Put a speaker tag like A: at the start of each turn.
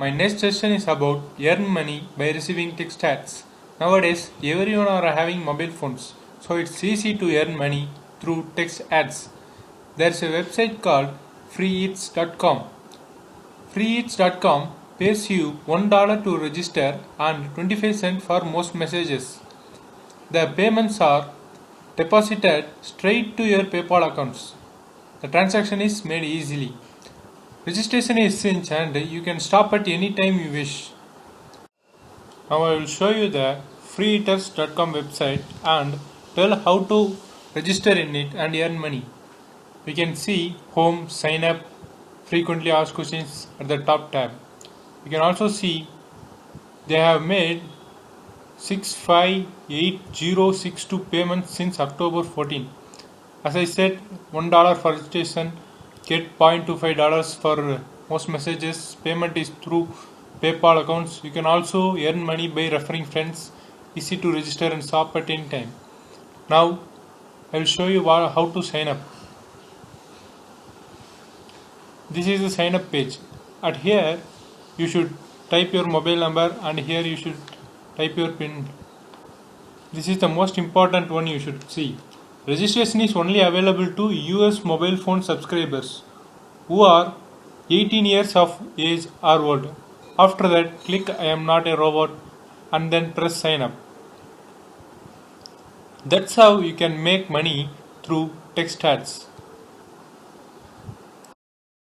A: My next session is about earn money by receiving text ads. Nowadays, everyone are having mobile phones, so it's easy to earn money through text ads. There's a website called freeeats.com. Freeeats.com pays you $1 to register and 25 cents for most messages. The payments are deposited straight to your PayPal accounts. The transaction is made easily. Registration is cinch and you can stop at any time you wish. Now I will show you the freeeaters.com website and tell how to register in it and earn money. We can see home, sign up, frequently asked questions at the top tab. You can also see they have made 658062 payments since October 14. As I said, $1 for registration, get $0.25 for most messages. Payment is through PayPal accounts. You can also earn money by referring friends. Easy to register and shop at any time. Now I will show you how to sign up. This is the sign up page. At here you should type your mobile number and here you should type your PIN. This is the most important one you should see. Registration is only available to US mobile phone subscribers who are 18 years of age or older. After that, click I am not a robot and then press sign up. That's how you can make money through text ads.